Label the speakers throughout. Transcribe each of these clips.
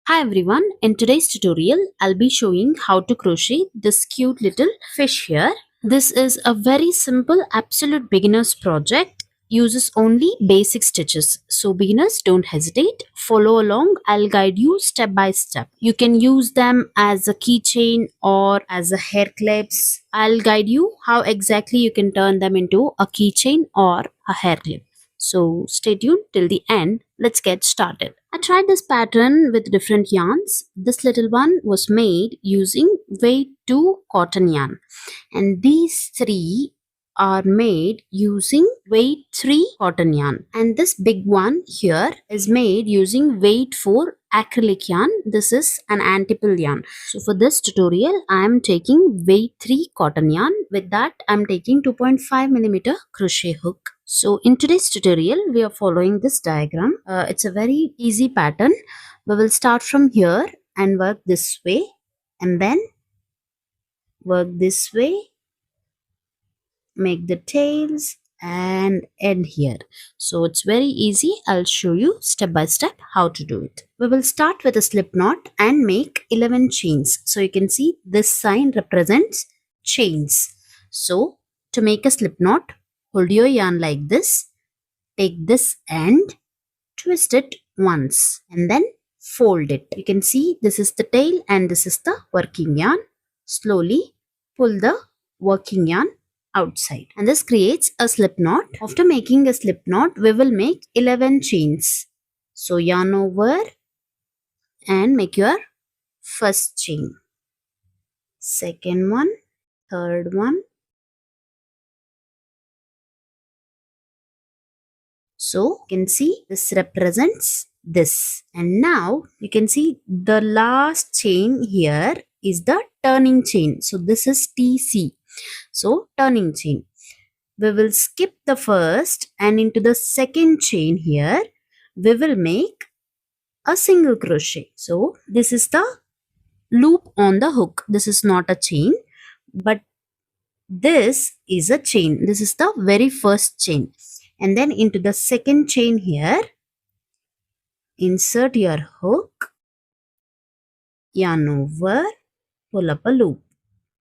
Speaker 1: Hi everyone, in today's tutorial I'll be showing how to crochet this cute little fish here. This is a very simple absolute beginner's project, uses only basic stitches. So beginners, don't hesitate, follow along, I'll guide you step by step. You can use them as a keychain or as a hair clips. I'll guide you how exactly you can turn them into a keychain or a hair clip. So stay tuned till the end. Let's get started. I tried this pattern with different yarns. This little one was made using weight 2 cotton yarn, and these three are made using weight 3 cotton yarn, and this big one here is made using weight 4 acrylic yarn. This is an anti-pill yarn. So for this tutorial I am taking weight 3 cotton yarn. With that I am taking 2.5mm crochet hook. So in today's tutorial we are following this diagram. It's a very easy pattern. We will start from here and work this way, and then work this way, make the tails and end here. So it's very easy. I'll show you step by step how to do it. We will start with a slip knot and make 11 chains. So you can see this sign represents chains. So to make a slip knot, hold your yarn like this, take this end, twist it once and then fold it. You can see this is the tail and this is the working yarn. Slowly pull the working yarn outside, and this creates a slip knot. After making a slip knot, we will make 11 chains. So yarn over and make your first chain, second one, third one. So you can see this represents this, and now you can see the last chain here is the turning chain. So this is TC. So turning chain. We will skip the first and into the second chain here we will make a single crochet. So this is the loop on the hook. This is not a chain, but this is a chain. This is the very first chain, and then into the second chain here insert your hook, yarn over, pull up a loop.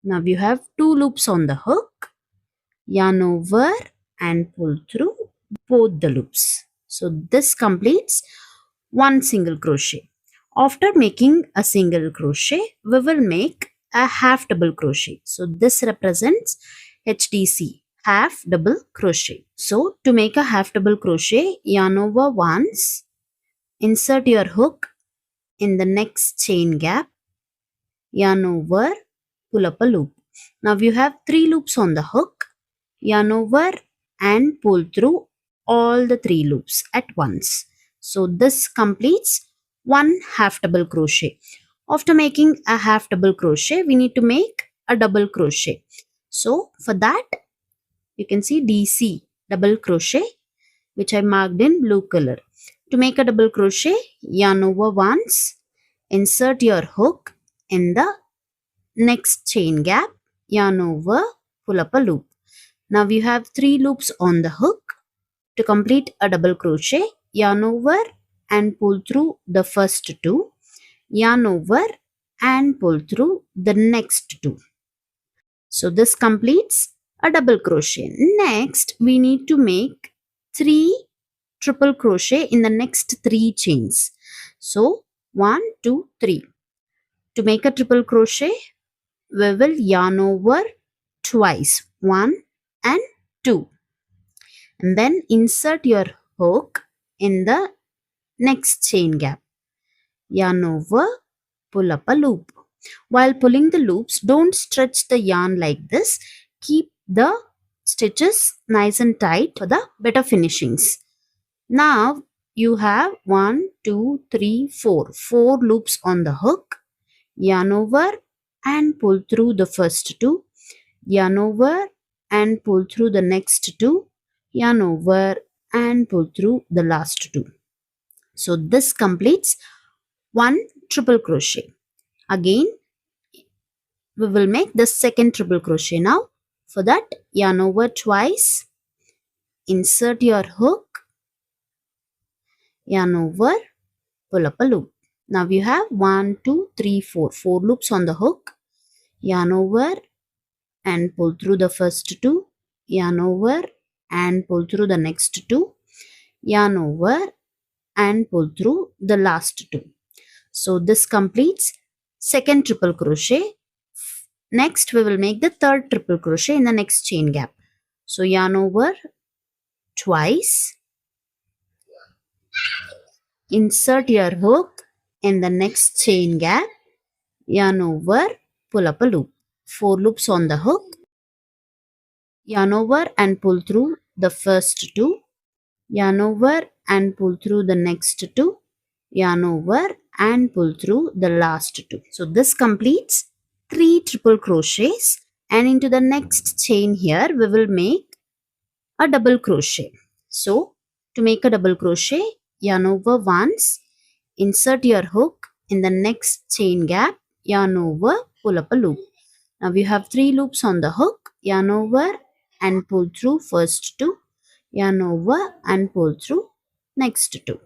Speaker 1: Now you have two loops on the hook, yarn over and pull through both the loops. So this completes one single crochet. After making a single crochet, we will make a half double crochet. So this represents HDC, half double crochet. So to make a half double crochet, yarn over once, insert your hook in the next chain gap, yarn over, pull up a loop. Now you have three loops on the hook, yarn over and pull through all the three loops at once. So this completes one half double crochet. After making a half double crochet, we need to make a double crochet. So for that you can see DC, double crochet, which I marked in blue color. To make a double crochet, yarn over once, insert your hook in the next chain gap, yarn over, pull up a loop. Now we have three loops on the hook. To complete a double crochet, yarn over and pull through the first two, yarn over and pull through the next two. So this completes a double crochet. Next we need to make 3 triple crochet in the next 3 chains. So 1, 2, 3. To make a triple crochet, we will yarn over twice, 1 and 2, and then insert your hook in the next chain gap, yarn over, pull up a loop. While pulling the loops, don't stretch the yarn like this. Keep the stitches nice and tight for the better finishings. Now you have 1, 2, 3, 4 loops on the hook, yarn over and pull through the first two, yarn over and pull through the next two, yarn over and pull through the last two. So this completes one triple crochet. Again we will make the second triple crochet now. For that, yarn over twice, insert your hook, yarn over, pull up a loop. Now you have 1, 2, 3, 4. 4 loops on the hook. Yarn over and pull through the first 2. Yarn over and pull through the next 2. Yarn over and pull through the last 2. So this completes second triple crochet. Next we will make the third triple crochet in the next chain gap. So yarn over twice, insert your hook in the next chain gap, yarn over, pull up a loop. 4 loops on the hook, yarn over and pull through the first 2, yarn over and pull through the next 2, yarn over and pull through the last 2. So this completes 3 triple crochets, and into the next chain here we will make a double crochet. So to make a double crochet, yarn over once, insert your hook in the next chain gap, yarn over, pull up a loop. Now you have 3 loops on the hook, yarn over and pull through first 2, yarn over and pull through next 2.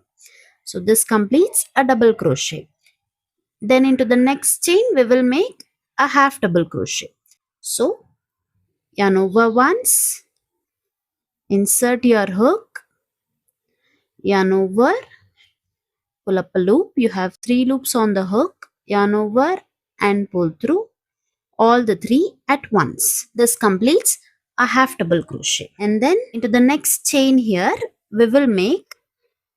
Speaker 1: So this completes a double crochet. Then into the next chain we will make a half double crochet. So yarn over once, insert your hook, yarn over, pull up a loop. You have 3 loops on the hook, yarn over and pull through all the 3 at once. This completes a half double crochet. And then into the next chain here we will make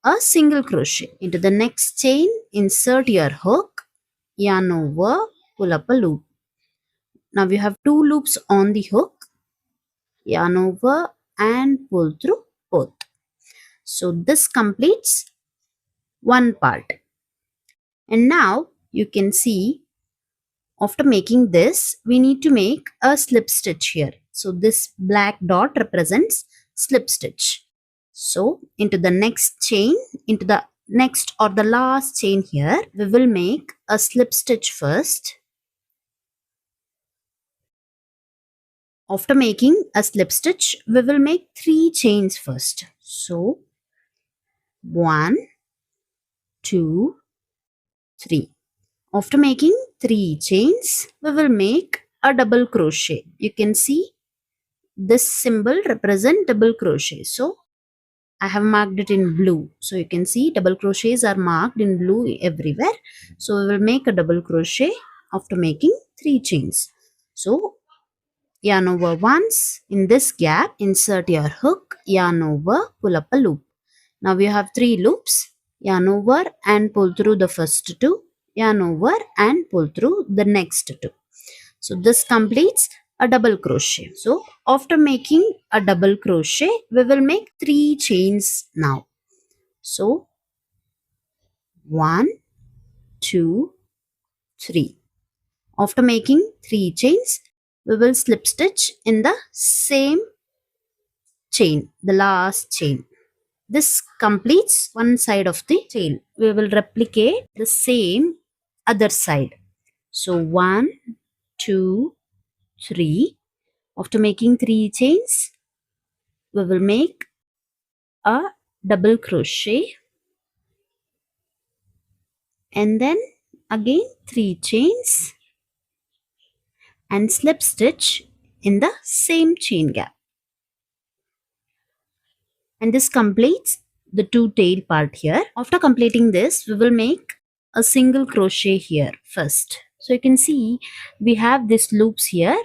Speaker 1: a single crochet. Into the next chain, insert your hook, yarn over, pull up a loop. Now you have 2 loops on the hook, yarn over and pull through both. So this completes one part. And now you can see, after making this, we need to make a slip stitch here. So this black dot represents slip stitch. So into the next chain, into the next or the last chain here, we will make a slip stitch first. After making a slip stitch, we will make 3 chains first. So 1, 2, 3. After making 3 chains, we will make a double crochet. You can see this symbol represents double crochet. So I have marked it in blue. So you can see double crochets are marked in blue everywhere. So we will make a double crochet after making 3 chains. So yarn over once, in this gap insert your hook, yarn over, pull up a loop. Now we have 3 loops, yarn over and pull through the first 2, yarn over and pull through the next 2. So this completes a double crochet. So after making a double crochet, we will make 3 chains now. So 1, 2, 3. After making 3 chains, we will slip stitch in the same chain, the last chain. This completes one side of the chain. We will replicate the same other side. So 1, 2, 3. After making 3 chains, we will make a double crochet and then again 3 chains and slip stitch in the same chain gap. And this completes the 2 tail part here. After completing this, we will make a single crochet here first. So you can see we have these loops here.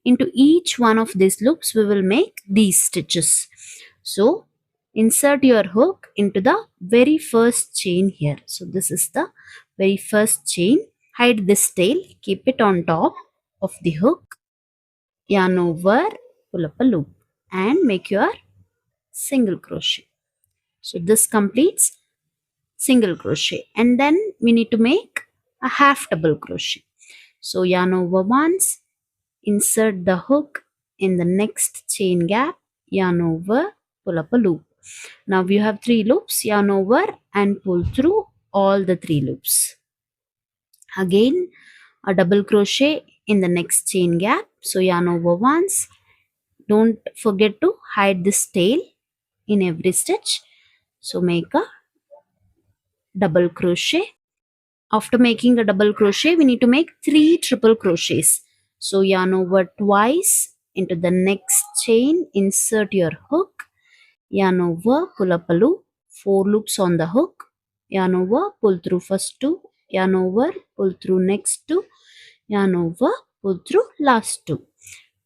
Speaker 1: Into each one of these loops, we will make these stitches. So insert your hook into the very first chain here. So this is the very first chain. Hide this tail, keep it on top of the hook, yarn over, pull up a loop and make your single crochet. So this completes single crochet, and then we need to make a half double crochet. So yarn over once, insert the hook in the next chain gap, yarn over, pull up a loop. Now you have 3 loops, yarn over and pull through all the 3 loops. Again a double crochet in the next chain gap. So yarn over once. Don't forget to hide this tail in every stitch. So make a double crochet. after making a double crochet, we need to make 3 triple crochets. So yarn over twice into the next chain, insert your hook, yarn over, pull up a loop, 4 loops on the hook, yarn over, pull through first 2, yarn over, pull through next 2, yarn over, pull through last 2.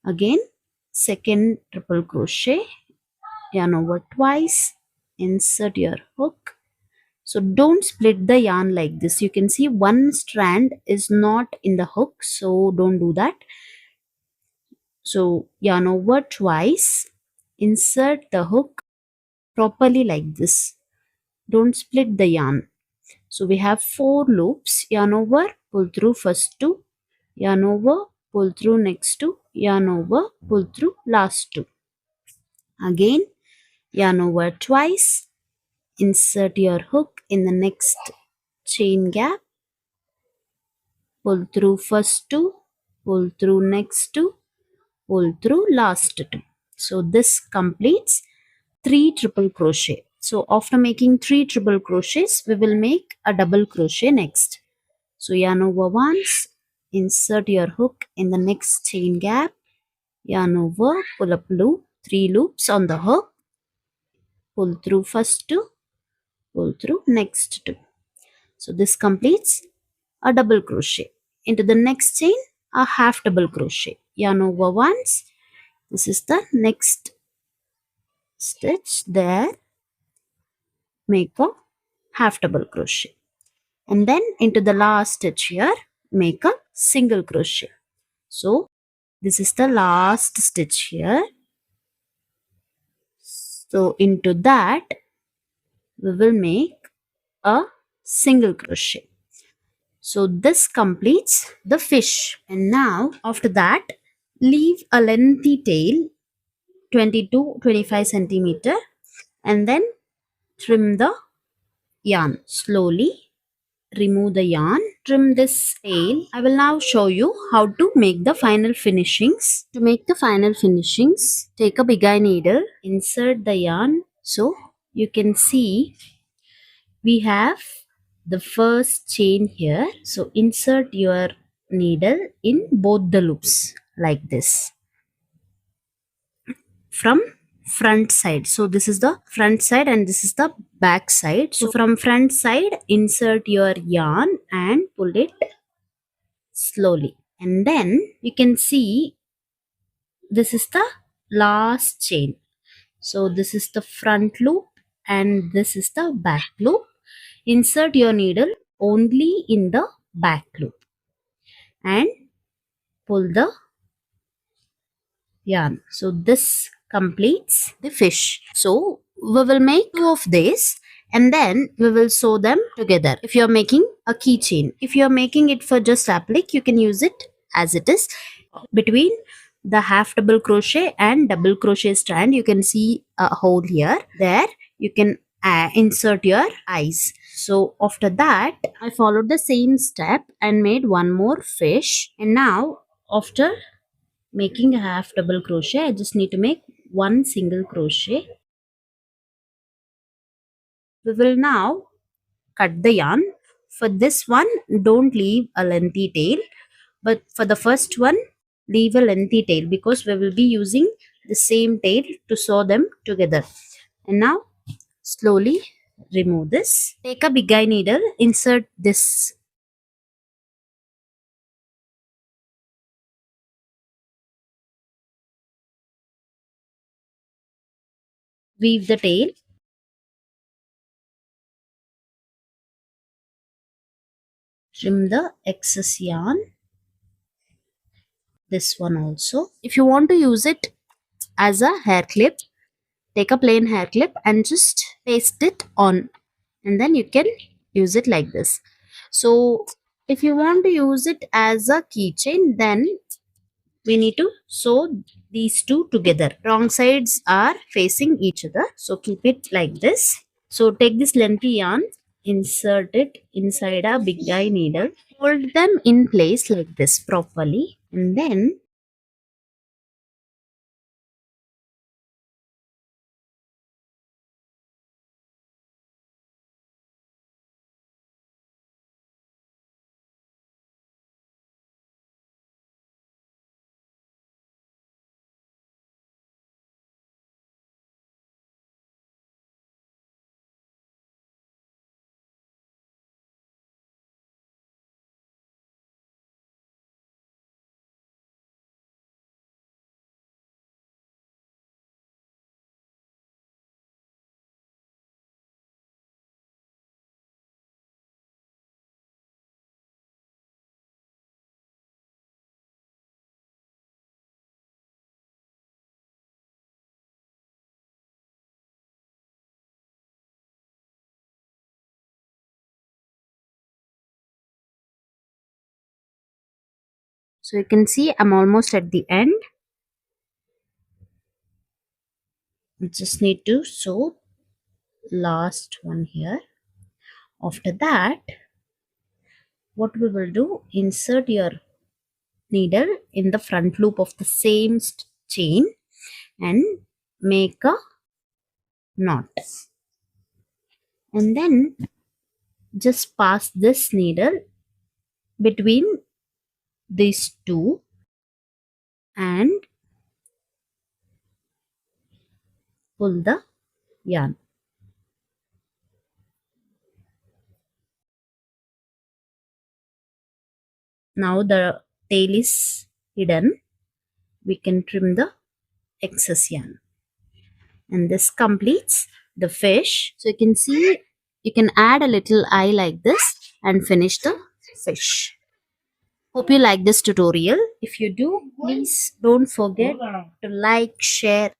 Speaker 1: Again, second triple crochet, yarn over twice, insert your hook. So don't split the yarn like this. You can see one strand is not in the hook, so don't do that. So yarn over twice, insert the hook properly like this. Don't split the yarn. So we have 4 loops, yarn over, pull through first 2, yarn over, pull through next 2, yarn over, pull through last 2. Again, yarn over twice, insert your hook in the next chain gap, pull through first 2, pull through next 2, pull through last 2. So this completes 3 triple crochet. So after making 3 triple crochets, we will make a double crochet next. So yarn over once, insert your hook in the next chain gap, yarn over, pull up loop, 3 loops on the hook, pull through first 2, pull through next 2. So this completes a double crochet. Into the next chain, a half double crochet. Yarn over once. This is the next stitch. There, make a half double crochet. And then into the last stitch here, make a single crochet. So this is the last stitch here. So into that, we will make a single crochet. So this completes the fish. And now after that, leave a lengthy tail 20 to 25 centimeter and then trim the yarn. Slowly remove the yarn, trim this tail. I will now show you how to make the final finishings. To make the final finishings, take a big eye needle, insert the yarn. So you can see we have the first chain here. So insert your needle in both the loops like this from front side. So this is the front side and this is the back side. So from front side, insert your yarn and pull it slowly. And then you can see this is the last chain. So this is the front loop and this is the back loop. Insert your needle only in the back loop and pull the yarn. So this completes the fish. So we will make 2 of these and then we will sew them together. If you are making a keychain, if you are making it for just applique, you can use it as it is. Between the half double crochet and double crochet strand, you can see a hole here. There you can insert your eyes. So after that, I followed the same step and made one more fish. And now after making a half double crochet, I just need to make one single crochet. We will now cut the yarn. For this one, don't leave a lengthy tail, but for the first one, leave a lengthy tail because we will be using the same tail to sew them together. And now slowly remove this. Take a big eye needle, insert this weave the tail, trim the excess yarn, this one also. If you want to use it as a hair clip, take a plain hair clip and just paste it on and then you can use it like this. So if you want to use it as a keychain, then we need to sew these two together. Wrong sides are facing each other, so keep it like this. So take this lengthy yarn, insert it inside a big eye needle, hold them in place like this properly, and then So you can see I'm almost at the end. I just need to sew last one here. After that, what we will do, insert your needle in the front loop of the same chain and make a knot, and then just pass this needle between these two and pull the yarn. Now the tail is hidden. We can trim the excess yarn, and this completes the fish. So you can see you can add a little eye like this and finish the fish. Hope you like this tutorial. If you do, please don't forget to like, share